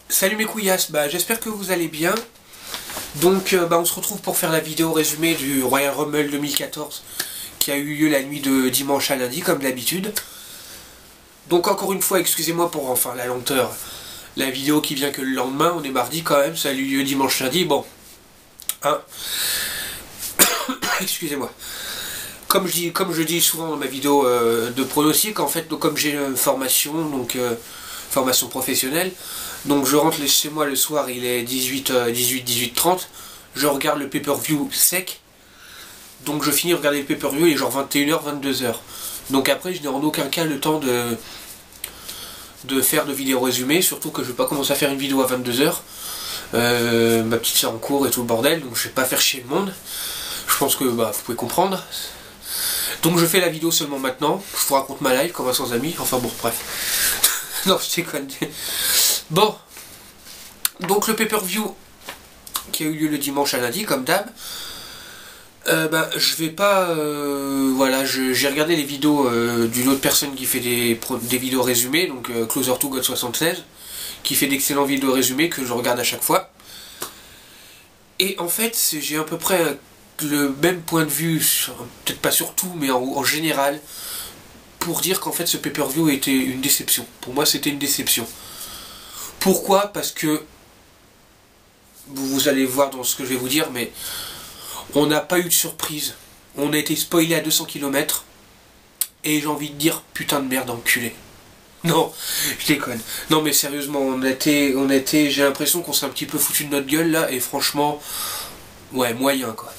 Salut mes couillasses, j'espère que vous allez bien. Donc on se retrouve pour faire la vidéo résumée du Royal Rumble 2014 qui a eu lieu la nuit de dimanche à lundi comme d'habitude. Donc encore une fois, excusez-moi pour la lenteur. La vidéo qui vient que le lendemain, on est mardi quand même, ça a eu lieu dimanche lundi, bon. Hein. Excusez-moi. Comme je dis souvent dans ma vidéo de pronostic, en fait, donc, comme j'ai une formation, formation professionnelle, donc je rentre chez moi le soir, il est 18h30, je regarde le pay-per-view sec, donc je finis de regarder le pay-per-view, il est genre 21h, 22h. Donc après, je n'ai en aucun cas le temps de faire de vidéo résumée, surtout que je vais pas commencer à faire une vidéo à 22h. Ma petite soeur en cours et tout le bordel, donc je vais pas faire chier le monde. Je pense que vous pouvez comprendre. Donc je fais la vidéo seulement maintenant, je vous raconte ma life comme un sans amis, enfin bon, bref. Non, je déconne. Bon, donc le pay-per-view qui a eu lieu le dimanche à lundi, comme d'hab. Je vais pas... j'ai regardé les vidéos d'une autre personne qui fait des vidéos résumées, donc Closer to God 76, qui fait d'excellents vidéos résumées que je regarde à chaque fois. Et en fait, j'ai à peu près le même point de vue, peut-être pas sur tout, mais en général, pour dire qu'en fait ce pay-per-view était une déception. Pour moi, c'était une déception. Pourquoi? Parce que, vous allez voir dans ce que je vais vous dire, mais on n'a pas eu de surprise. On a été spoilé à 200 km, et j'ai envie de dire, putain de merde, enculé. Non, je déconne. Non mais sérieusement, j'ai l'impression qu'on s'est un petit peu foutu de notre gueule là, et franchement, ouais, moyen quoi.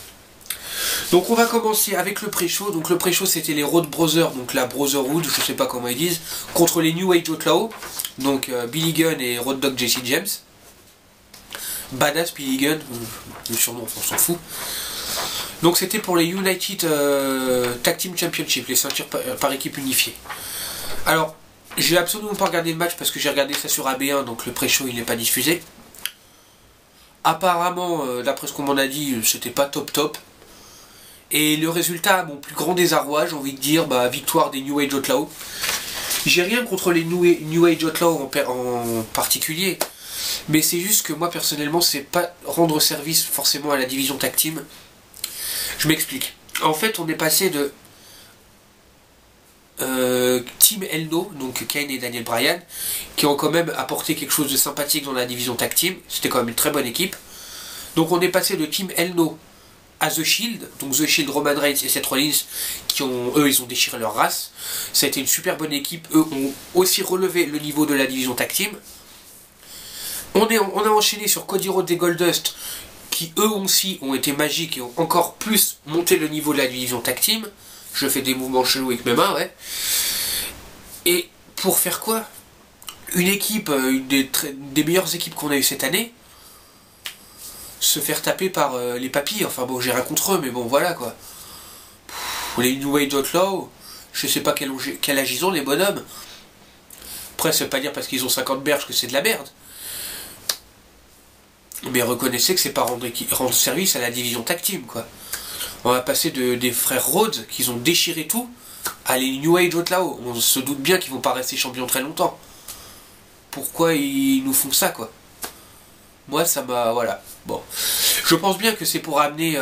Donc on va commencer avec le pré-show. Donc le pré-show c'était les Road Brothers, donc la Brotherhood, je sais pas comment ils disent, contre les New Age Outlaws, donc Billy Gunn et Road Dogg Jesse James. Badass Billy Gunn, le surnom on s'en fout. Donc c'était pour les United Tag Team Championship, les ceintures par équipe unifiée. Alors, j'ai absolument pas regardé le match parce que j'ai regardé ça sur AB1, donc le pré-show il n'est pas diffusé. Apparemment, d'après ce qu'on m'en a dit, c'était pas top. Et le résultat, à mon plus grand désarroi, j'ai envie de dire, victoire des New Age Outlaws. J'ai rien contre les New Age Outlaws en particulier, mais c'est juste que moi personnellement, c'est pas rendre service forcément à la division tag team. Je m'explique. En fait, on est passé de Team Elno, donc Kane et Daniel Bryan, qui ont quand même apporté quelque chose de sympathique dans la division tag team. C'était quand même une très bonne équipe. Donc on est passé de Team Elno à The Shield, donc The Shield, Roman Reigns et Seth Rollins, ils ont déchiré leur race. Ça a été une super bonne équipe. Eux ont aussi relevé le niveau de la division tag team. On a enchaîné sur Cody Rhodes et Goldust, qui eux aussi ont été magiques et ont encore plus monté le niveau de la division tag team. Je fais des mouvements chelous avec mes mains, ouais. Et pour faire quoi? Une équipe, une des meilleures équipes qu'on a eu cette année, se faire taper par les papilles. Enfin bon, j'ai rien contre eux, mais bon, voilà quoi. Les New Age Outlaws, je sais pas quel âge ils ont, les bonhommes. Après, ça veut pas dire parce qu'ils ont 50 berges que c'est de la merde. Mais reconnaissez que c'est pas rendre service à la division tag team, quoi. On va passer des frères Rhodes, qui ont déchiré tout, à les New Age Outlaws. On se doute bien qu'ils vont pas rester champions très longtemps. Pourquoi ils nous font ça, quoi? Moi, ça m'a... Voilà. Bon. Je pense bien que c'est pour amener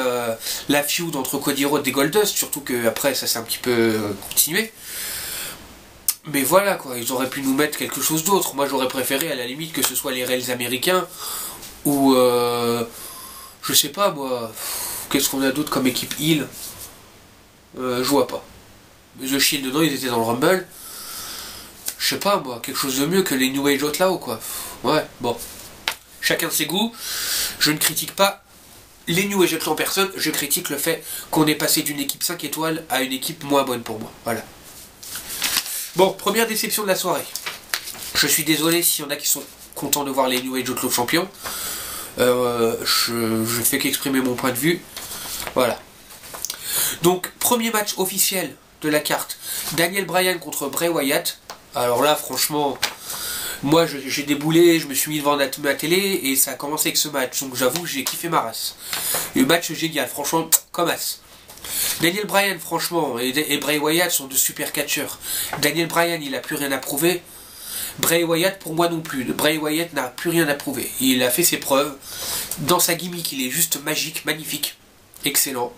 la feud entre Cody Rhodes et Goldust, surtout que après ça s'est un petit peu continué. Mais voilà, quoi. Ils auraient pu nous mettre quelque chose d'autre. Moi, j'aurais préféré, à la limite, que ce soit les Rails américains, ou... je sais pas, moi... Qu'est-ce qu'on a d'autre comme équipe heel? Je vois pas. The Shield, non, ils étaient dans le Rumble. Je sais pas, moi, quelque chose de mieux que les New Age Outlaws, quoi. Ouais, bon. Chacun de ses goûts. Je ne critique pas les New Age Outlaws en personne, je critique le fait qu'on est passé d'une équipe 5 étoiles à une équipe moins bonne pour moi. Voilà. Bon, première déception de la soirée. Je suis désolé s'il y en a qui sont contents de voir les New Age Outlaws champions. Je fais qu'exprimer mon point de vue. Voilà. Donc, premier match officiel de la carte. Daniel Bryan contre Bray Wyatt. Alors là, franchement... Moi j'ai déboulé, je me suis mis devant ma télé et ça a commencé avec ce match, donc j'avoue que j'ai kiffé ma race. Le match génial, franchement, comme as. Daniel Bryan, franchement, et Bray Wyatt sont de super catcheurs. Daniel Bryan, il a plus rien à prouver. Bray Wyatt, pour moi non plus. Bray Wyatt n'a plus rien à prouver. Il a fait ses preuves. Dans sa gimmick, il est juste magique, magnifique, excellent,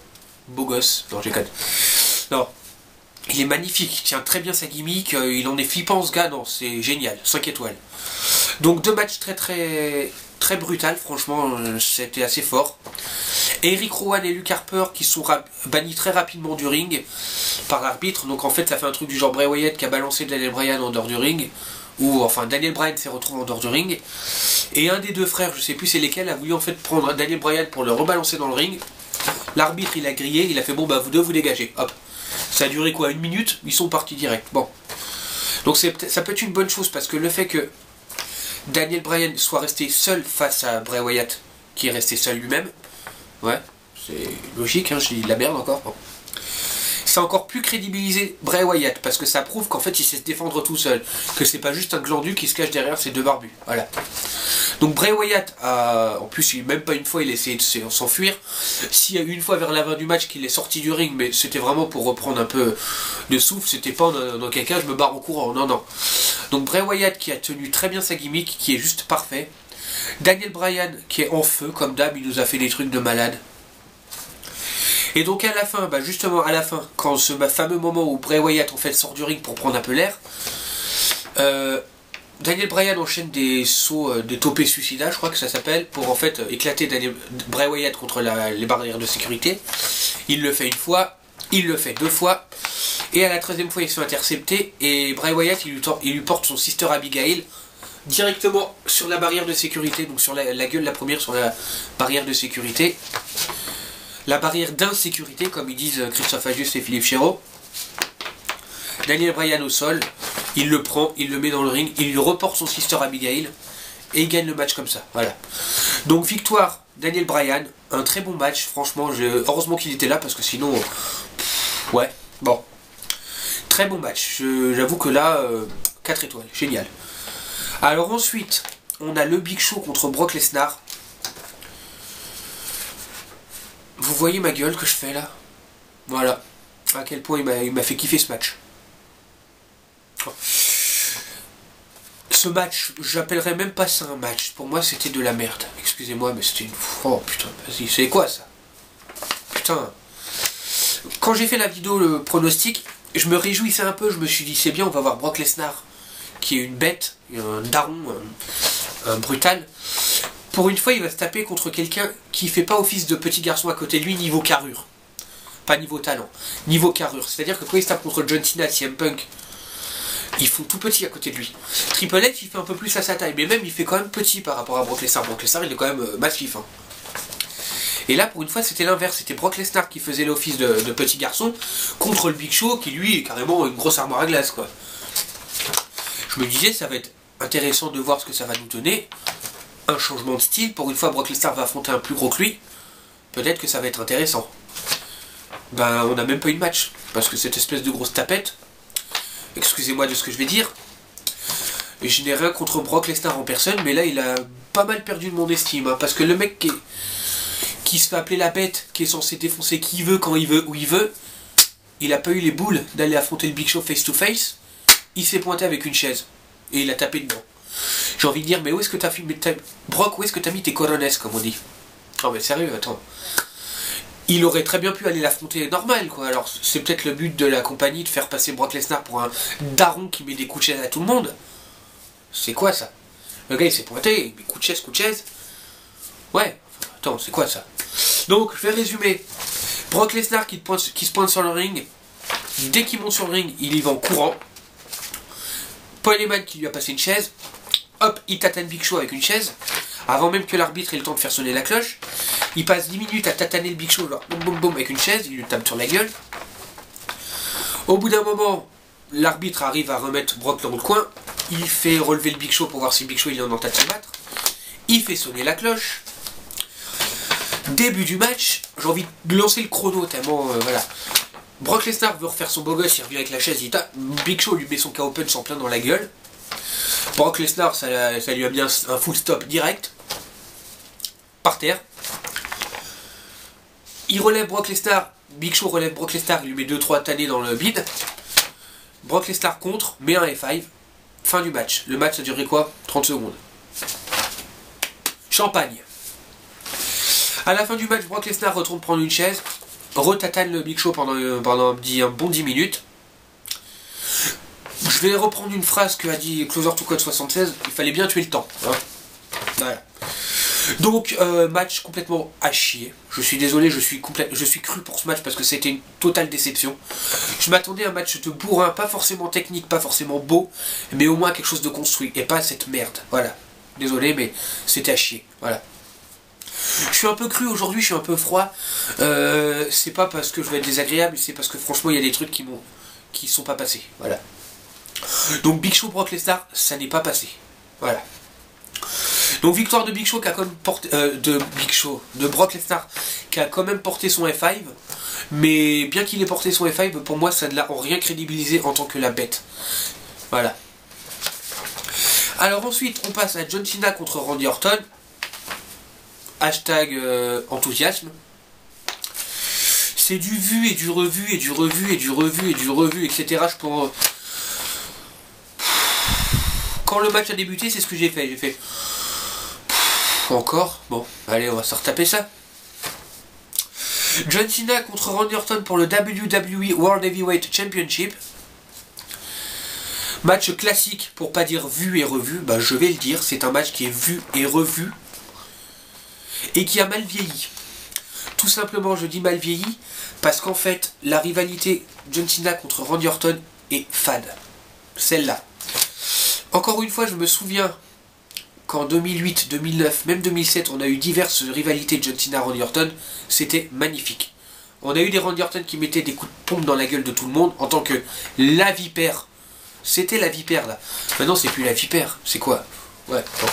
beau gosse. Non, j'ai quatre. Non, il est magnifique, il tient très bien sa gimmick, il en est flippant ce gars, non, c'est génial, 5 étoiles. Donc 2 matchs très brutal, franchement, c'était assez fort. Eric Rowan et Luke Harper qui sont bannis très rapidement du ring par l'arbitre, donc en fait ça fait un truc du genre Bray Wyatt qui a balancé Daniel Bryan en dehors du ring, ou enfin Daniel Bryan s'est retrouvé en dehors du ring, et un des deux frères, je sais plus c'est lesquels, a voulu en fait prendre Daniel Bryan pour le rebalancer dans le ring. L'arbitre il a grillé, il a fait bon bah vous deux vous dégagez, hop. Ça a duré quoi, 1 minute, ils sont partis direct. Bon. Donc ça peut être une bonne chose parce que le fait que Daniel Bryan soit resté seul face à Bray Wyatt, qui est resté seul lui-même, ouais, c'est logique, hein, je dis de la merde encore. Bon. C'est encore plus crédibilisé Bray Wyatt parce que ça prouve qu'en fait il sait se défendre tout seul, que c'est pas juste un glandu qui se cache derrière ses deux barbus. Voilà. Donc Bray Wyatt, en plus même pas une fois il a essayé de s'enfuir. S'il y a eu une fois vers la fin du match qu'il est sorti du ring, mais c'était vraiment pour reprendre un peu de souffle, c'était pas dans quelqu'un je me barre en courant, non non. Donc Bray Wyatt qui a tenu très bien sa gimmick, qui est juste parfait. Daniel Bryan qui est en feu comme d'hab, il nous a fait des trucs de malade. Et donc à la fin, bah justement à la fin, quand ce fameux moment où Bray Wyatt en fait sort du ring pour prendre un peu l'air, Daniel Bryan enchaîne des sauts de topé suicida, je crois que ça s'appelle, pour en fait éclater Bray Wyatt contre les barrières de sécurité. Il le fait une fois, il le fait 2 fois, et à la 13e fois il se fait intercepter, et Bray Wyatt il lui porte son Sister Abigail directement sur la barrière de sécurité, donc sur la gueule la première, sur la barrière de sécurité. La barrière d'insécurité, comme ils disent Christophe Agius et Philippe Chéreau. Daniel Bryan au sol, il le prend, il le met dans le ring, il lui reporte son Sister Abigail, et il gagne le match comme ça, voilà. Donc victoire, Daniel Bryan, un très bon match, franchement, heureusement qu'il était là, parce que sinon, ouais, bon. Très bon match, j'avoue que là, 4 étoiles, génial. Alors ensuite, on a le Big Show contre Brock Lesnar. Vous voyez ma gueule que je fais là? Voilà. À quel point il m'a fait kiffer ce match. Ce match, j'appellerais même pas ça un match. Pour moi, c'était de la merde. Excusez-moi, mais c'était une... Oh putain, vas-y, c'est quoi ça? Putain. Quand j'ai fait la vidéo, le pronostic, je me réjouissais un peu. Je me suis dit, c'est bien, on va voir Brock Lesnar, qui est une bête, un daron, un brutal. Pour une fois, il va se taper contre quelqu'un qui fait pas office de petit garçon à côté de lui niveau carrure. Pas niveau talent, niveau carrure. C'est-à-dire que quand il se tape contre John Cena, CM Punk, ils font tout petit à côté de lui. Triple H, il fait un peu plus à sa taille, mais même il fait quand même petit par rapport à Brock Lesnar. Brock Lesnar, il est quand même massif. Hein. Et là, pour une fois, c'était l'inverse. C'était Brock Lesnar qui faisait l'office de petit garçon contre le Big Show, qui lui est carrément une grosse armoire à glace, quoi. Je me disais, ça va être intéressant de voir ce que ça va nous donner. Un changement de style, pour une fois Brock Lesnar va affronter un plus gros que lui, peut-être que ça va être intéressant. Ben on n'a même pas eu de match, parce que cette espèce de grosse tapette, excusez-moi de ce que je vais dire, et je n'ai rien contre Brock Lesnar en personne, mais là il a pas mal perdu de mon estime, hein, parce que le mec qui se fait appeler la bête, qui est censé défoncer qui il veut, quand il veut, où il veut, il a pas eu les boules d'aller affronter le Big Show face to face, il s'est pointé avec une chaise, et il a tapé dedans. J'ai envie de dire, mais où est-ce que t'as filmé Brock, où est-ce que t'as mis tes corones, comme on dit? Oh mais sérieux, attends. Il aurait très bien pu aller l'affronter normal, quoi. Alors c'est peut-être le but de la compagnie de faire passer Brock Lesnar pour un daron qui met des coups de chaise à tout le monde. C'est quoi ça? Le gars il s'est pointé, il met coup de chaise. Ouais, attends, c'est quoi ça? Donc je vais résumer. Brock Lesnar qui se pointe sur le ring. Dès qu'il monte sur le ring, il y va en courant. Paul Heyman qui lui a passé une chaise. Hop, il tatane Big Show avec une chaise. Avant même que l'arbitre ait le temps de faire sonner la cloche. Il passe 10 minutes à tataner le Big Show, genre boum boum boum avec une chaise, il lui tape sur la gueule. Au bout d'un moment, l'arbitre arrive à remettre Brock dans le coin. Il fait relever le Big Show pour voir si le Big Show il est en état de se battre. Il fait sonner la cloche. Début du match, j'ai envie de lancer le chrono tellement voilà. Brock Lesnar veut refaire son beau gosse, il revient avec la chaise, il tape. Big Show lui met son KO punch en plein dans la gueule. Brock Lesnar, ça lui a mis un full stop direct. Par terre. Il relève Brock Lesnar. Big Show relève Brock Lesnar. Il lui met 2-3 tannées dans le bide. Brock Lesnar contre. Met un F5. fin du match. Le match a duré quoi? 30 secondes. Champagne. À la fin du match, Brock Lesnar retourne prendre une chaise, retatane le Big Show pendant un bon 10 minutes. Je vais reprendre une phrase que a dit Closer to Code 76, il fallait bien tuer le temps. Hein. Voilà. Donc, match complètement à chier. Je suis désolé, je suis cru pour ce match parce que c'était une totale déception. Je m'attendais à un match de bourrin, pas forcément technique, pas forcément beau, mais au moins quelque chose de construit, et pas cette merde. Voilà. Désolé, mais c'était à chier. Voilà. Je suis un peu cru aujourd'hui, je suis un peu froid. C'est pas parce que je vais être désagréable, c'est parce que franchement, il y a des trucs qui sont pas passés. Voilà. Donc, Big Show, Brock Lesnar, ça n'est pas passé. Voilà. Donc victoire de Big Show qui a quand même porté de Brock Lesnar qui a quand même porté son F5, mais bien qu'il ait porté son F5, pour moi ça ne l'a en rien crédibilisé en tant que la bête. Voilà. Alors ensuite on passe à John Cena contre Randy Orton. Hashtag enthousiasme. C'est du vu et du revu et du revu et du revu et du revu, etc. Quand le match a débuté, c'est ce que j'ai fait. J'ai fait encore. Bon, allez, on va se retaper ça. John Cena contre Randy Orton pour le WWE World Heavyweight Championship. Match classique, pour pas dire vu et revu. Bah, je vais le dire, c'est un match qui est vu et revu. Et qui a mal vieilli. Tout simplement, je dis mal vieilli, parce qu'en fait, la rivalité John Cena contre Randy Orton est fade. Celle-là. Encore une fois, je me souviens qu'en 2008, 2009, même 2007, on a eu diverses rivalités de John Cena Randy Orton. C'était magnifique. On a eu des Randy Orton qui mettaient des coups de pompe dans la gueule de tout le monde en tant que la vipère. C'était la vipère là. Maintenant, c'est plus la vipère. C'est quoi? Ouais, bon.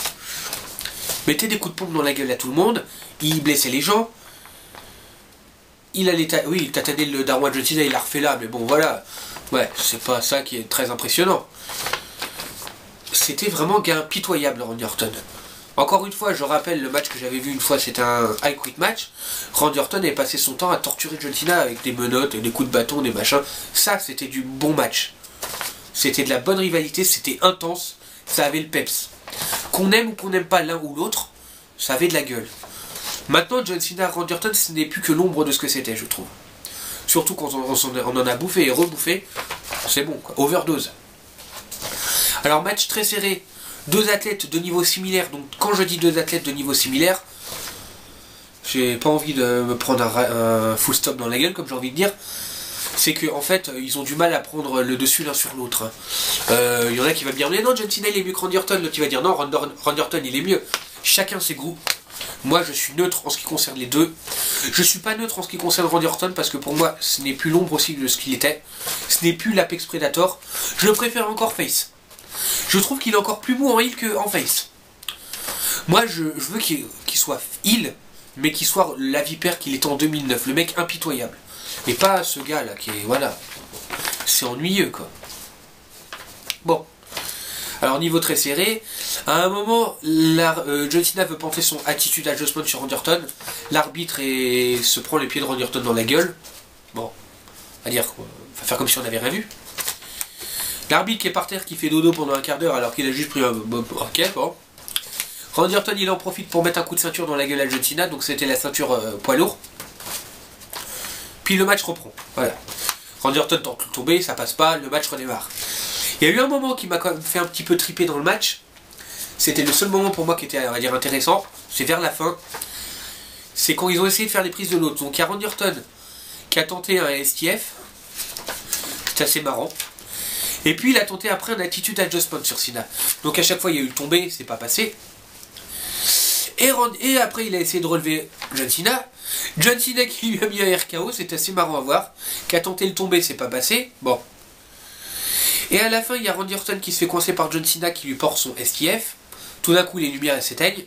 Mettait des coups de pompe dans la gueule à tout le monde. Il blessait les gens. Il allait il tatanait le daron John Cena, il l'a refait là, mais bon voilà. Ouais, c'est pas ça qui est très impressionnant. C'était vraiment impitoyable Randy Orton. Encore une fois, je rappelle le match que j'avais vu une fois, c'était un I Quit match. Randy Orton avait passé son temps à torturer John Cena avec des menottes, des coups de bâton, des machins. Ça, c'était du bon match. C'était de la bonne rivalité, c'était intense, ça avait le peps. Qu'on aime ou qu'on n'aime pas l'un ou l'autre, ça avait de la gueule. Maintenant, John Cena, Randy Orton, ce n'est plus que l'ombre de ce que c'était, je trouve. Surtout quand on en a bouffé et rebouffé, c'est bon, quoi. Overdose. Alors, match très serré, deux athlètes de niveau similaire. Donc, quand je dis deux athlètes de niveau similaire, j'ai pas envie de me prendre un full stop dans la gueule, comme j'ai envie de dire. C'est qu'en fait, ils ont du mal à prendre le dessus l'un sur l'autre. Il y en a qui va me dire, mais non, John Cena il est mieux que Randy Orton. L'autre qui va dire, non, Randy Orton il est mieux. Chacun ses goûts. Moi, je suis neutre en ce qui concerne les deux. Je suis pas neutre en ce qui concerne Randy Orton parce que pour moi, ce n'est plus l'ombre aussi de ce qu'il était. Ce n'est plus l'Apex Predator. Je le préfère encore face. Je trouve qu'il est encore plus mou en heal qu'en face. Moi, je veux qu'il soit heal, mais qu'il soit la vipère qu'il était en 2009. Le mec impitoyable. Mais pas ce gars-là qui est... Voilà. C'est ennuyeux, quoi. Bon. Alors, niveau très serré, à un moment, John Cena veut porter son attitude adjustment sur Randy Orton. L'arbitre se prend les pieds de Randy Orton dans la gueule. Bon. À dire quoi. On va faire comme si on n'avait rien vu. L'arbitre qui est par terre, qui fait dodo pendant un quart d'heure alors qu'il a juste pris un... Ok, bon. Randy Orton, il en profite pour mettre un coup de ceinture dans la gueule à John Cena. Donc, c'était la ceinture poids lourd. Puis le match reprend. Voilà. Randy Orton tente de tomber, ça passe pas, le match redémarre. Il y a eu un moment qui m'a quand même fait un petit peu triper dans le match. C'était le seul moment pour moi qui était, on va dire, intéressant. C'est vers la fin. C'est quand ils ont essayé de faire les prises de l'autre. Donc il y a Randy Orton qui a tenté un STF. C'est assez marrant. Et puis il a tenté après un attitude adjustment sur Cena. Donc à chaque fois il y a eu le tombé, c'est pas passé. Et après il a essayé de relever John Cena. John Cena qui lui a mis un RKO, c'est assez marrant à voir. Qui a tenté le tomber, c'est pas passé. Bon. Et à la fin, il y a Randy Orton qui se fait coincer par John Cena qui lui porte son STF. Tout d'un coup, les lumières s'éteignent.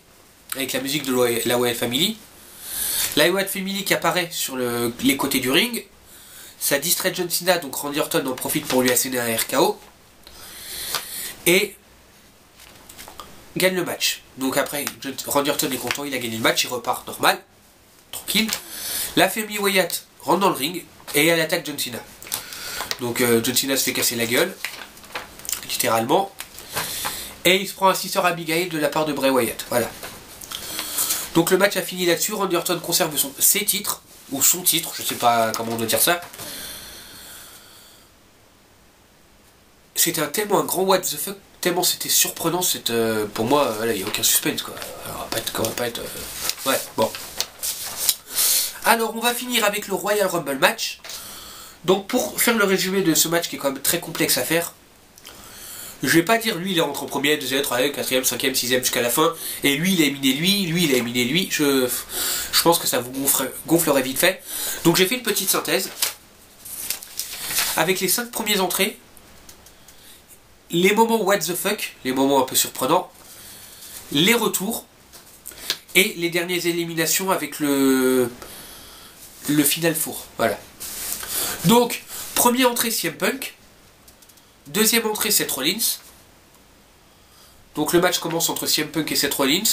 Avec la musique de la Wyatt Family. La Wyatt Family qui apparaît sur les côtés du ring. Ça distrait John Cena, donc Randy Orton en profite pour lui asséner un RKO. Et gagne le match. Donc après, Randy Orton est content, il a gagné le match, il repart normal. Tranquille. La famille Wyatt rentre dans le ring et elle attaque John Cena. Donc John Cena se fait casser la gueule, littéralement. Et il se prend un Sister Abigail de la part de Bray Wyatt. Voilà. Donc le match a fini là-dessus. Randy Orton conserve ses titres, ou son titre, je sais pas comment on doit dire ça. C'était tellement un grand what the fuck, tellement c'était surprenant, pour moi, il n'y a aucun suspense quoi. Alors, on va pas être ouais, bon. Alors on va finir avec le Royal Rumble match. Donc pour faire le résumé de ce match qui est quand même très complexe à faire, je vais pas dire lui il est rentré en premier, deuxième, troisième, quatrième, cinquième, sixième jusqu'à la fin, et lui il a éliminé lui il a éliminé lui, je pense que ça vous gonflerait vite fait. Donc j'ai fait une petite synthèse, avec les 5 premières entrées, les moments what the fuck, les moments un peu surprenants, les retours, et les dernières éliminations avec le final four, voilà. Donc, première entrée CM Punk, deuxième entrée Seth Rollins, donc le match commence entre CM Punk et Seth Rollins,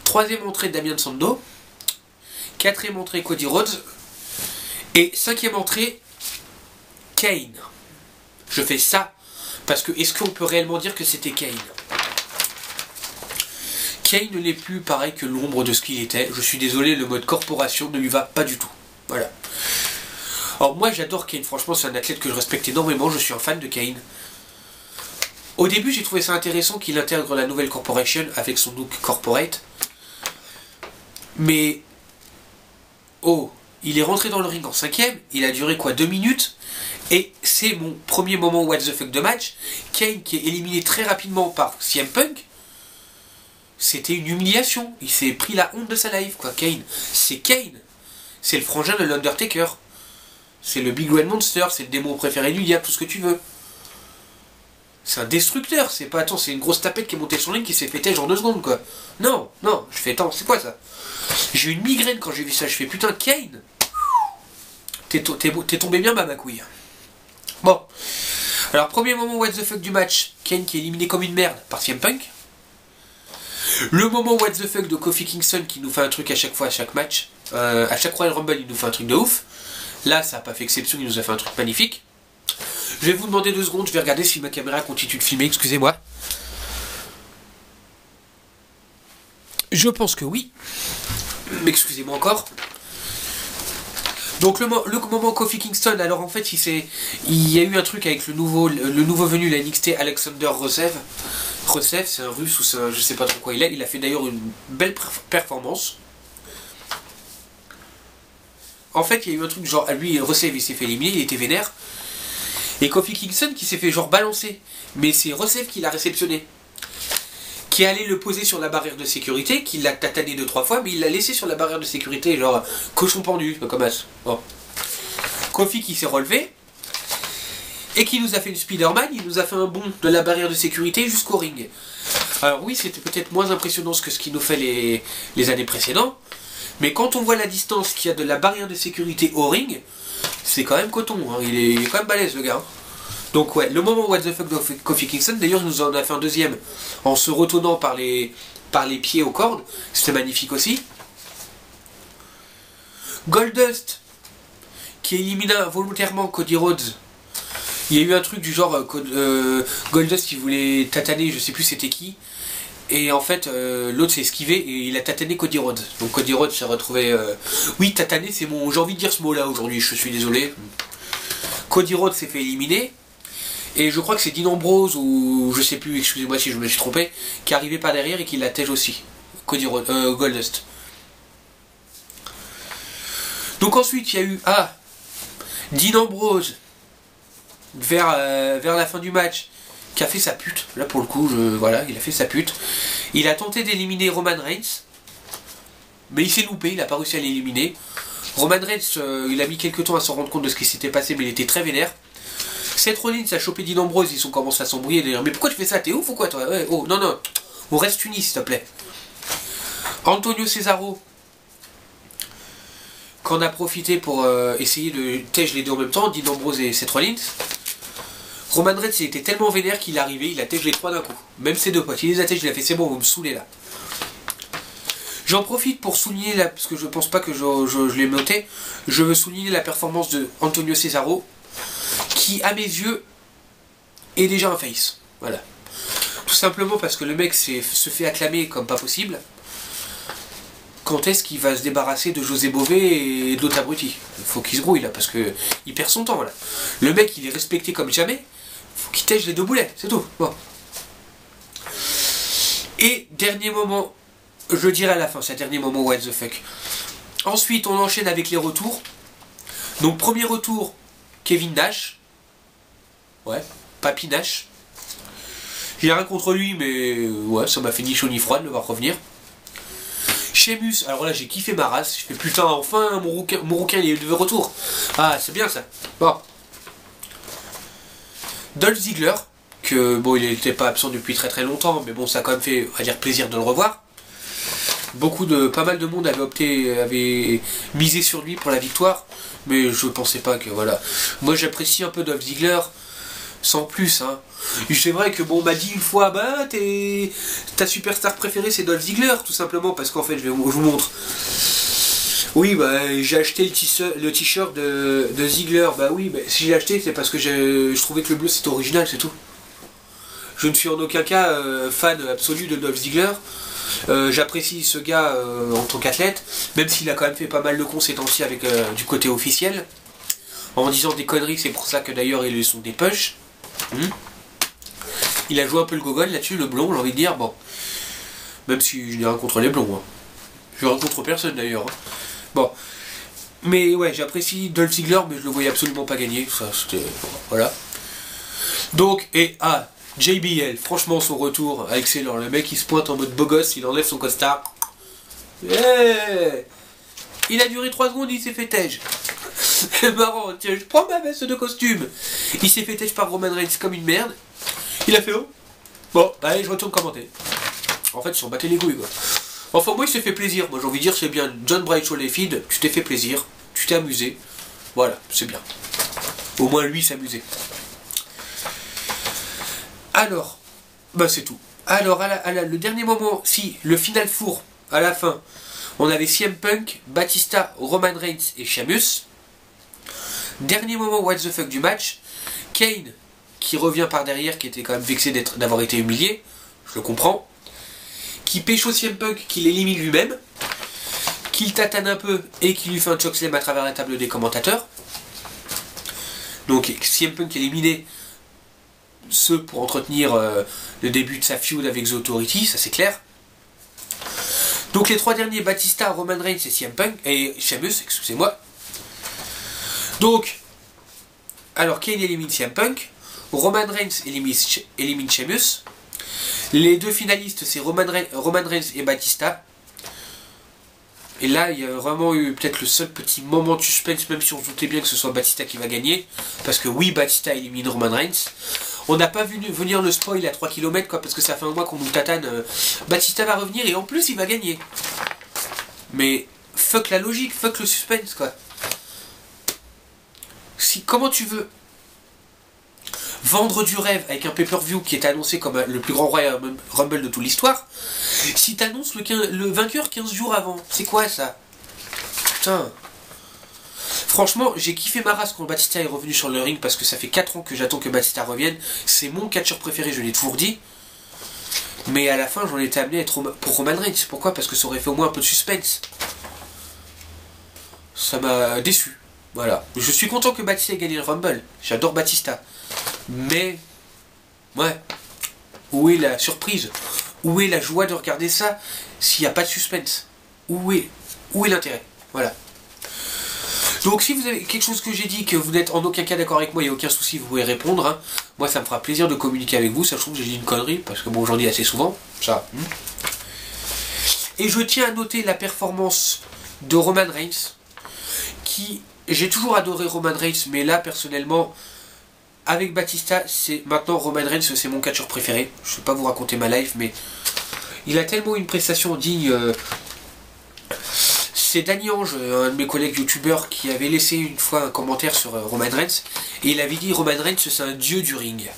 troisième entrée Damien Sandow, quatrième entrée Cody Rhodes, et cinquième entrée Kane. Je fais ça parce que est-ce qu'on peut réellement dire que c'était Kane? Kane ne l'est plus pareil que l'ombre de ce qu'il était. Je suis désolé, le mode corporation ne lui va pas du tout. Voilà. Alors moi j'adore Kane, franchement c'est un athlète que je respecte énormément, je suis un fan de Kane. Au début j'ai trouvé ça intéressant qu'il intègre la nouvelle corporation avec son look corporate. Mais... oh, il est rentré dans le ring en 5ème, il a duré quoi, 2 minutes? Et c'est mon premier moment what the fuck de match. Kane qui est éliminé très rapidement par CM Punk. C'était une humiliation. Il s'est pris la honte de sa life quoi. Kane, c'est Kane. C'est le frangin de l'Undertaker. C'est le Big Red Monster, c'est le démon préféré du diable, tout ce que tu veux. C'est un destructeur, c'est pas... attends, c'est une grosse tapette qui est montée sur ligne qui s'est pété genre 2 secondes quoi. Non, non, je fais attends, c'est quoi ça? J'ai eu une migraine quand j'ai vu ça, je fais putain Kane. T'es tombé bien ma couille. Bon. Alors premier moment what the fuck du match, Kane qui est éliminé comme une merde par CM Punk. Le moment what the fuck de Kofi Kingston qui nous fait un truc à chaque fois, à chaque match. À chaque Royal Rumble il nous fait un truc de ouf. Là ça n'a pas fait exception, il nous a fait un truc magnifique. Je vais vous demander 2 secondes, je vais regarder si ma caméra continue de filmer, excusez-moi. Je pense que oui. Mais excusez-moi encore. Donc le moment Kofi Kingston, alors en fait il y a eu un truc avec le nouveau venu, la NXT, Alexander Rusev. Rusev c'est un russe ou c'est un, je sais pas trop quoi il a fait d'ailleurs une belle performance. En fait il y a eu un truc genre, lui Rusev il s'est fait éliminer, il était vénère. Et Kofi Kingston qui s'est fait genre balancer. Mais c'est Rusev qui l'a réceptionné. Qui est allé le poser sur la barrière de sécurité, qui l'a tatané 2-3 fois, mais il l'a laissé sur la barrière de sécurité, genre cochon pendu, comme as. Bon. Kofi qui s'est relevé, et qui nous a fait une Spider-Man, il nous a fait un bond de la barrière de sécurité jusqu'au ring. Alors oui, c'était peut-être moins impressionnant que ce qu'il nous fait les années précédentes, mais quand on voit la distance qu'il y a de la barrière de sécurité au ring, c'est quand même coton, hein. Il est quand même balèze le gars. Donc ouais, le moment what the fuck de Kofi Kingston, d'ailleurs il nous en a fait un deuxième en se retournant par les pieds aux cordes, c'était magnifique aussi. Goldust, qui élimina volontairement Cody Rhodes. Il y a eu un truc du genre Goldust qui voulait tataner, je sais plus c'était qui. Et en fait, l'autre s'est esquivé et il a tatané Cody Rhodes. Donc Cody Rhodes s'est retrouvé... Oui, tataner, c'est mon... J'ai envie de dire ce mot-là aujourd'hui, je suis désolé. Cody Rhodes s'est fait éliminer. Et je crois que c'est Dean Ambrose, ou je sais plus, excusez-moi si je me suis trompé, qui arrivait par derrière et qui l'attège aussi. Cody Rhodes, Goldust. Donc ensuite, il y a eu... Dean Ambrose, vers la fin du match, qui a fait sa pute. Là pour le coup, voilà, il a fait sa pute. Il a tenté d'éliminer Roman Reigns, mais il s'est loupé, il n'a pas réussi à l'éliminer. Roman Reigns, il a mis quelques temps à se rendre compte de ce qui s'était passé, mais il était très vénère. Seth Rollins a chopé Dean Ambrose, ils ont commencé à s'embrouiller d'ailleurs. Mais pourquoi tu fais ça? T'es ouf ou quoi toi? Ouais, oh, non, non, on reste unis s'il te plaît. Antonio Cesaro, qu'on a profité pour essayer de tège les deux en même temps, Dean Ambrose et Seth Rollins. Roman Reigns il était tellement vénère qu'il est arrivé, il a tège les 3 d'un coup. Même ses 2 potes, il les a tège, il a fait c'est bon, vous me saoulez là. J'en profite pour souligner, là, parce que je pense pas que je l'ai noté, je veux souligner la performance de Antonio Cesaro, qui à mes yeux est déjà un face. Voilà. Tout simplement parce que le mec se fait acclamer comme pas possible. Quand est-ce qu'il va se débarrasser de José Bové et de l'autre abruti? Il faut qu'il se grouille là, parce que il perd son temps là. Le mec il est respecté comme jamais, faut qu'il tège les deux boulets, c'est tout. Bon. Et dernier moment, je dirais à la fin, c'est un dernier moment what the fuck. Ensuite on enchaîne avec les retours. Donc premier retour, Kevin Nash. Ouais, Papy Nash. J'ai rien contre lui, mais ouais, ça m'a fait ni chaud ni froid de le voir revenir. Sheamus, alors là j'ai kiffé ma race, je fais putain enfin mon rouquin il est de retour. Ah c'est bien ça. Bon. Dolph Ziggler, que bon il n'était pas absent depuis très longtemps, mais bon ça a quand même fait on va dire plaisir de le revoir. Pas mal de monde avait misé sur lui pour la victoire, mais je pensais pas que voilà. Moi j'apprécie un peu Dolph Ziggler, sans plus hein. C'est vrai que bon on m'a dit une fois bah ta superstar préférée c'est Dolph Ziggler tout simplement parce qu'en fait je vous montre. Oui bah j'ai acheté le t-shirt de Ziggler, bah oui bah, si j'ai acheté c'est parce que je trouvais que le bleu c'était original, c'est tout. Je ne suis en aucun cas fan absolu de Dolph Ziggler. J'apprécie ce gars en tant qu'athlète, même s'il a quand même fait pas mal de cons ces temps-ci avec du côté officiel, en disant des conneries, c'est pour ça que d'ailleurs ils sont des push. Il a joué un peu le gogol là-dessus, le blond, j'ai envie de dire, bon. Même si je n'ai rien contre les blonds. Hein. Je n'ai rien contre personne d'ailleurs. Hein. Bon. Mais ouais, j'apprécie Dolph Ziggler, mais je le voyais absolument pas gagner. Ça, c'était. Voilà. Donc, JBL, franchement son retour, excellent. Le mec il se pointe en mode beau gosse, il enlève son costard. Hey, il a duré 3 secondes, il s'est fait tège. C'est marrant, tiens, je prends ma veste de costume. Il s'est fait tège par Roman Reigns comme une merde. Il a fait oh. Bon, allez, je retourne commenter. En fait, ils sont battés les couilles quoi. Enfin, moi il s'est fait plaisir. Moi j'ai envie de dire, c'est bien. John Bradshaw les feed, tu t'es fait plaisir, tu t'es amusé. Voilà, c'est bien. Au moins lui s'amusait. Alors, bah c'est tout. Alors, le dernier moment, si, le final four, à la fin, on avait CM Punk, Batista, Roman Reigns et Sheamus. Dernier moment what the fuck du match, Kane, qui revient par derrière, qui était quand même vexé d'avoir été humilié, je le comprends, qui pécho CM Punk, qui l'élimine lui-même, qui le tatane un peu et qui lui fait un chokeslam à travers la table des commentateurs. Donc CM Punk éliminé, ce pour entretenir le début de sa feud avec The Authority, ça c'est clair. Donc les trois derniers, Batista, Roman Reigns et CM Punk, et Sheamus, excusez-moi. Donc, alors Kane élimine CM Punk, Roman Reigns élimine Sheamus. Les deux finalistes c'est Roman Reigns et Batista. Et là il y a vraiment eu peut-être le seul petit moment de suspense, même si on se doutait bien que ce soit Batista qui va gagner. Parce que oui, Batista élimine Roman Reigns. On n'a pas vu venir le spoil à 3 km quoi, parce que ça fait un mois qu'on nous tatane. Batista va revenir et en plus il va gagner. Mais fuck la logique, fuck le suspense quoi. Comment tu veux vendre du rêve avec un pay-per-view qui est annoncé comme le plus grand Royal Rumble de toute l'histoire, si t'annonces le vainqueur 15 jours avant, c'est quoi ça? Putain. Franchement, j'ai kiffé ma race quand Batista est revenu sur le ring parce que ça fait 4 ans que j'attends que Batista revienne. C'est mon catcheur préféré, je l'ai toujours dit. Mais à la fin, j'en étais amené à être pour Roman Reigns. Pourquoi? Parce que ça aurait fait au moins un peu de suspense. Ça m'a déçu. Voilà. Je suis content que Batista ait gagné le Rumble. J'adore Batista. Mais, ouais. Où est la surprise? Où est la joie de regarder ça s'il n'y a pas de suspense? Où est l'intérêt? Voilà. Donc si vous avez quelque chose que j'ai dit, que vous n'êtes en aucun cas d'accord avec moi, il n'y a aucun souci, vous pouvez répondre. Hein. Moi ça me fera plaisir de communiquer avec vous, ça je trouve que j'ai dit une connerie, parce que bon j'en dis assez souvent, ça. Et je tiens à noter la performance de Roman Reigns, qui... J'ai toujours adoré Roman Reigns, mais là personnellement, avec Batista, c'est maintenant Roman Reigns, c'est mon catcheur préféré. Je ne vais pas vous raconter ma life, mais il a tellement une prestation digne... C'est Danny Ange, un de mes collègues youtubeurs, qui avait laissé une fois un commentaire sur Roman Reigns, et il avait dit Roman Reigns c'est un dieu du ring.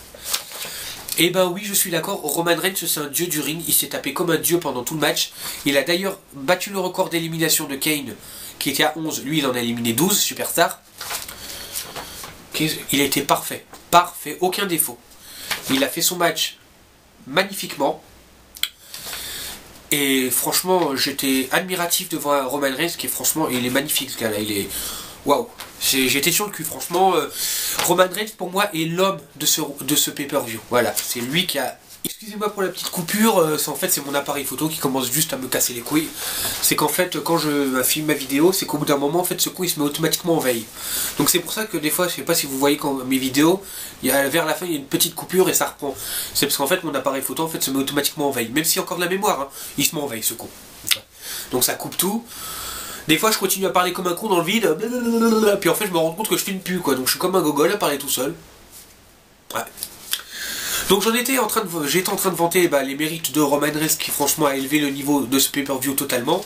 Et ben oui, je suis d'accord, Roman Reigns c'est un dieu du ring, il s'est tapé comme un dieu pendant tout le match. Il a d'ailleurs battu le record d'élimination de Kane, qui était à 11, lui il en a éliminé 12, superstar. Il a été parfait, aucun défaut. Il a fait son match magnifiquement. Et franchement, j'étais admiratif devant Roman Reigns, qui est franchement, il est magnifique ce gars-là, il est... Waouh, j'étais sur le cul, franchement. Roman Reigns, pour moi, est l'homme de ce pay-per-view. Voilà, c'est lui qui a... Excusez-moi pour la petite coupure, en fait c'est mon appareil photo qui commence juste à me casser les couilles. C'est qu'en fait quand je filme ma vidéo, c'est qu'au bout d'un moment en fait ce coup il se met automatiquement en veille. Donc c'est pour ça que des fois, je sais pas si vous voyez quand mes vidéos, vers la fin il y a une petite coupure et ça reprend. C'est parce qu'en fait mon appareil photo en fait se met automatiquement en veille. Même s'il y a encore de la mémoire, hein, il se met en veille ce coup. Donc ça coupe tout. Des fois je continue à parler comme un con dans le vide, blablabla, puis en fait je me rends compte que je filme plus quoi. Donc je suis comme un gogol à parler tout seul. Ouais. Donc j'étais en train de vanter les mérites de Roman Reigns qui franchement a élevé le niveau de ce pay-per-view totalement.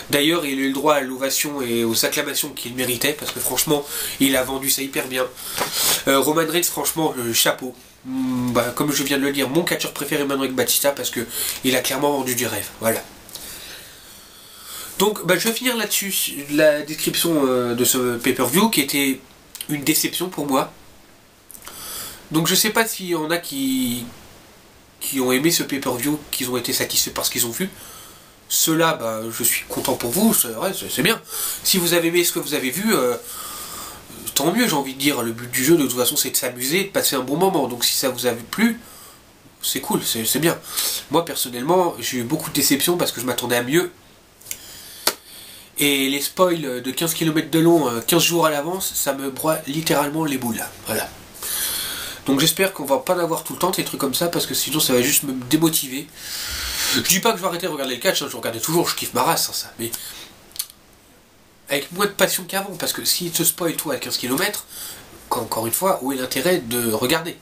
D'ailleurs il a eu le droit à l'ovation et aux acclamations qu'il méritait parce que franchement il a vendu ça hyper bien. Roman Reigns franchement chapeau. Comme je viens de le dire, mon catcheur préféré maintenant avec Batista parce que il a clairement vendu du rêve. Voilà. Donc je vais finir là-dessus la description de ce pay-per-view qui était une déception pour moi. Donc je sais pas s'il y en a qui ont aimé ce pay-per-view, qui ont été satisfaits par ce qu'ils ont vu. Ceux-là, je suis content pour vous, c'est bien. Si vous avez aimé ce que vous avez vu, tant mieux, j'ai envie de dire. Le but du jeu, de toute façon, c'est de s'amuser, de passer un bon moment. Donc si ça vous a plu, c'est cool, c'est bien. Moi, personnellement, j'ai eu beaucoup de déceptions parce que je m'attendais à mieux. Et les spoils de 15 km de long, 15 jours à l'avance, ça me broie littéralement les boules, là. Voilà. Donc j'espère qu'on va pas en avoir tout le temps des trucs comme ça parce que sinon ça va juste me démotiver. Je dis pas que je vais arrêter de regarder le catch, hein, je regardais toujours, je kiffe ma race, hein, ça, mais avec moins de passion qu'avant parce que s'il te spoil tout à 15 km, encore une fois, où est l'intérêt de regarder?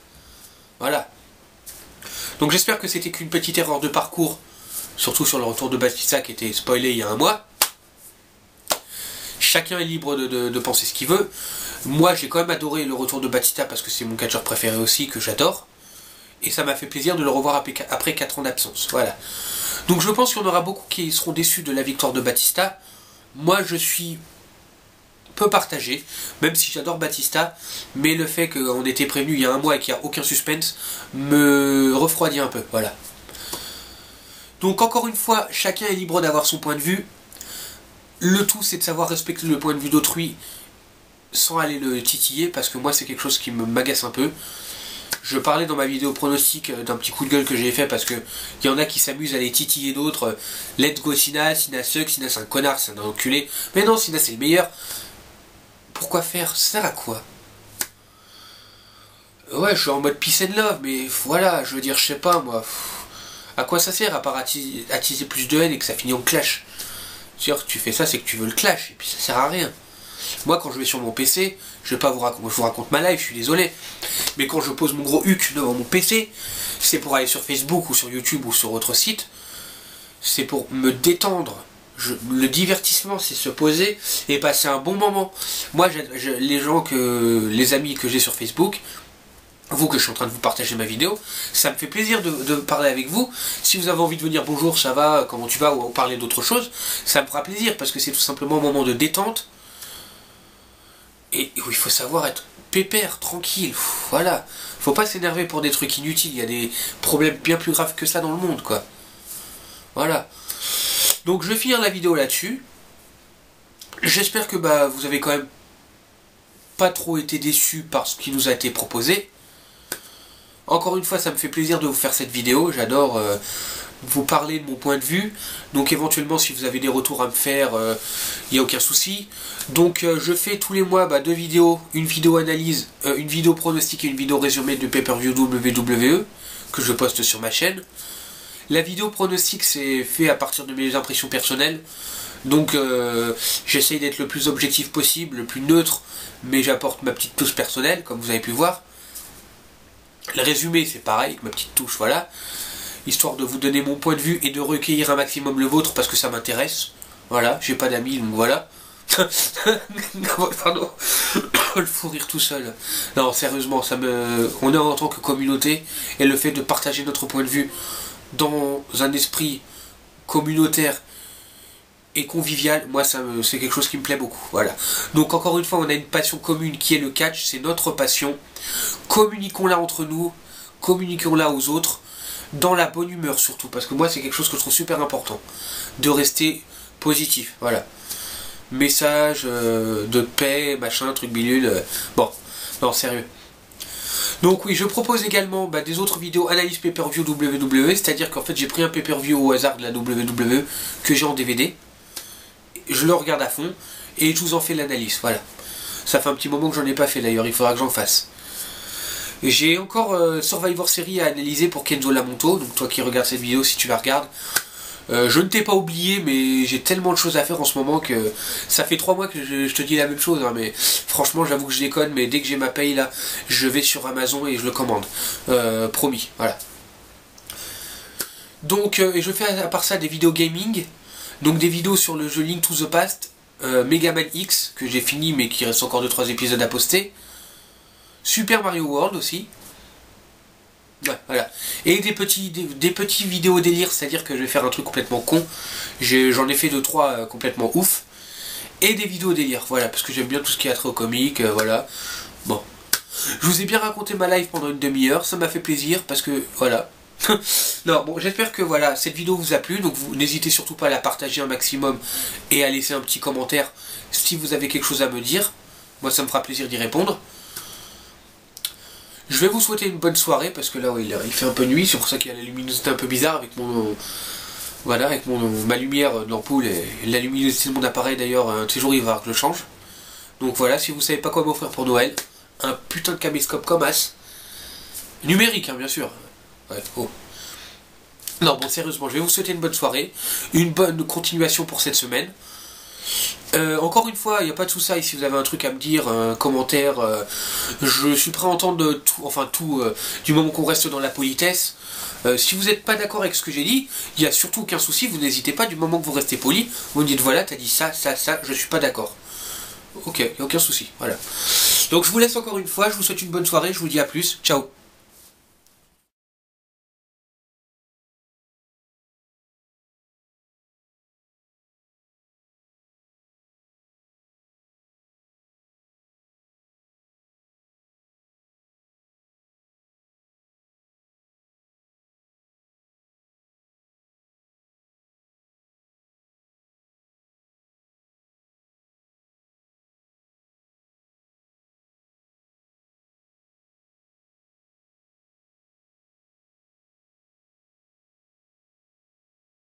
Voilà. Donc j'espère que c'était qu'une petite erreur de parcours, surtout sur le retour de Batista qui était spoilé il y a un mois. Chacun est libre de penser ce qu'il veut. Moi j'ai quand même adoré le retour de Batista parce que c'est mon catcheur préféré aussi, que j'adore. Et ça m'a fait plaisir de le revoir après 4 ans d'absence. Voilà. Donc je pense qu'il y en aura beaucoup qui seront déçus de la victoire de Batista. Moi je suis peu partagé, même si j'adore Batista, mais le fait qu'on était prévenu il y a un mois et qu'il n'y a aucun suspense me refroidit un peu. Voilà. Donc encore une fois, chacun est libre d'avoir son point de vue. Le tout c'est de savoir respecter le point de vue d'autrui sans aller le titiller, parce que moi c'est quelque chose qui m'agace un peu. Je parlais dans ma vidéo pronostic d'un petit coup de gueule que j'ai fait parce que il y en a qui s'amusent à les titiller d'autres. Let's go Cena, Cena suck, Cena c'est un connard, c'est un enculé. Mais non, Cena c'est le meilleur. Pourquoi faire? Ça sert à quoi? Ouais, je suis en mode peace and love, mais voilà, je veux dire, je sais pas moi. À quoi ça sert à part attiser plus de haine et que ça finit en clash? C'est-à-dire que tu fais ça, c'est que tu veux le clash, et puis ça sert à rien. Moi quand je vais sur mon PC, je vais pas vous raconter, je vous raconte ma life, je suis désolé. Mais quand je pose mon gros huc devant mon PC, c'est pour aller sur Facebook ou sur YouTube ou sur autre site. C'est pour me détendre. Le divertissement, c'est se poser et passer un bon moment. Moi, les amis que j'ai sur Facebook, vous que je suis en train de vous partager ma vidéo, ça me fait plaisir de parler avec vous. Si vous avez envie de venir bonjour, ça va, comment tu vas, ou parler d'autre chose, ça me fera plaisir parce que c'est tout simplement un moment de détente. Et où il faut savoir être pépère, tranquille, voilà. Faut pas s'énerver pour des trucs inutiles, il y a des problèmes bien plus graves que ça dans le monde, quoi. Voilà. Donc je vais finir la vidéo là-dessus. J'espère que vous avez quand même pas trop été déçus par ce qui nous a été proposé. Encore une fois, ça me fait plaisir de vous faire cette vidéo, j'adore vous parler de mon point de vue. Donc éventuellement, si vous avez des retours à me faire, il n'y a aucun souci. Donc je fais tous les mois 2 vidéos, une vidéo analyse, une vidéo pronostic et une vidéo résumé de pay-per-view WWE que je poste sur ma chaîne. La vidéo pronostic c'est fait à partir de mes impressions personnelles. Donc j'essaye d'être le plus objectif possible, le plus neutre, mais j'apporte ma petite touche personnelle, comme vous avez pu voir. Le résumé c'est pareil, avec ma petite touche, voilà. Histoire de vous donner mon point de vue et de recueillir un maximum le vôtre parce que ça m'intéresse. Voilà, j'ai pas d'amis, donc voilà. Pardon, le fou rire tout seul. Non, sérieusement, on est en tant que communauté et le fait de partager notre point de vue dans un esprit communautaire et convivial, moi c'est quelque chose qui me plaît beaucoup. Voilà. Donc encore une fois, on a une passion commune qui est le catch, c'est notre passion. Communiquons-la entre nous, communiquons-la aux autres. dans la bonne humeur surtout, parce que moi c'est quelque chose que je trouve super important, de rester positif, voilà. Message de paix, machin, truc bidule, bon, non sérieux. Donc oui, je propose également des autres vidéos analyse pay-per-view WWE, c'est-à-dire qu'en fait j'ai pris un pay-per-view au hasard de la WWE que j'ai en DVD, je le regarde à fond, et je vous en fais l'analyse, voilà. Ça fait un petit moment que j'en ai pas fait d'ailleurs, il faudra que j'en fasse. J'ai encore Survivor Series à analyser pour Kenzo Lamonto, donc toi qui regardes cette vidéo, si tu la regardes, je ne t'ai pas oublié, mais j'ai tellement de choses à faire en ce moment que ça fait 3 mois que je te dis la même chose, hein, mais franchement j'avoue que je déconne, mais dès que j'ai ma paye là, je vais sur Amazon et je le commande, promis, voilà. Donc, et je fais à part ça des vidéos gaming, donc des vidéos sur le jeu Link to the Past, Mega Man X, que j'ai fini mais qui reste encore 2-3 épisodes à poster, Super Mario World aussi. Ouais, voilà. Et des petits vidéos délire, c'est-à-dire que je vais faire un truc complètement con. J'en ai fait 2-3 complètement ouf. Et des vidéos délire, voilà, parce que j'aime bien tout ce qui est attrait au comique, voilà. Bon. Je vous ai bien raconté ma live pendant une demi-heure, ça m'a fait plaisir, parce que, voilà. Non, bon, j'espère que, voilà, cette vidéo vous a plu, donc vous n'hésitez surtout pas à la partager un maximum et à laisser un petit commentaire si vous avez quelque chose à me dire. Moi, ça me fera plaisir d'y répondre. Je vais vous souhaiter une bonne soirée parce que là il fait un peu nuit, c'est pour ça qu'il y a la luminosité un peu bizarre avec mon voilà, avec ma lumière de l'ampoule et la luminosité de mon appareil d'ailleurs, un de ces jours il va falloir que je le change. Donc voilà, si vous savez pas quoi m'offrir pour Noël, un putain de caméscope comme as. Numérique hein, bien sûr. Ouais, oh. Non bon sérieusement, je vais vous souhaiter une bonne soirée, une bonne continuation pour cette semaine. Encore une fois, il n'y a pas de souci, si vous avez un truc à me dire, un commentaire, je suis prêt à entendre tout, enfin tout, du moment qu'on reste dans la politesse. Si vous n'êtes pas d'accord avec ce que j'ai dit, il n'y a surtout aucun souci, vous n'hésitez pas, du moment que vous restez poli, vous me dites voilà, t'as dit ça, ça, ça, je suis pas d'accord. Ok, il n'y a aucun souci, voilà. Donc je vous laisse encore une fois, je vous souhaite une bonne soirée, je vous dis à plus, ciao.